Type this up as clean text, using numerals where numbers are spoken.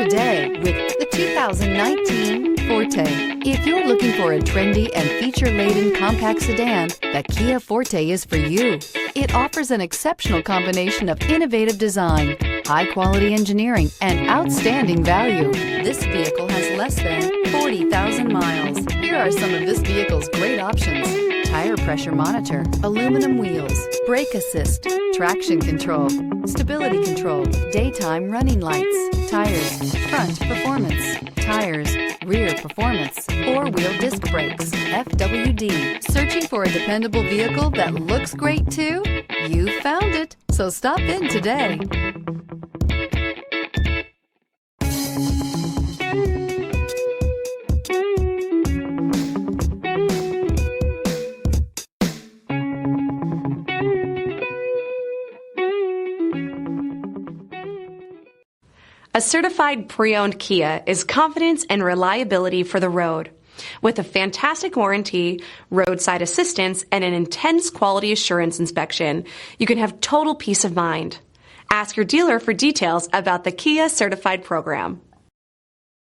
Today with the 2019 Forte. If you're looking for a trendy and feature-laden compact sedan, the Kia Forte is for you. It offers an exceptional combination of innovative design, high-quality engineering, and outstanding value. This vehicle has less than 40,000 miles. Here are some of this vehicle's great options: tire pressure monitor, aluminum wheels, brake assist, traction control, stability control, daytime running lights, tires, front performance, tires, rear performance, four-wheel disc brakes, FWD. Searching for a dependable vehicle that looks great too? You found it, so stop in today. A certified pre-owned Kia is confidence and reliability for the road. With a fantastic warranty, roadside assistance, and an intense quality assurance inspection, you can have total peace of mind. Ask your dealer for details about the Kia Certified program.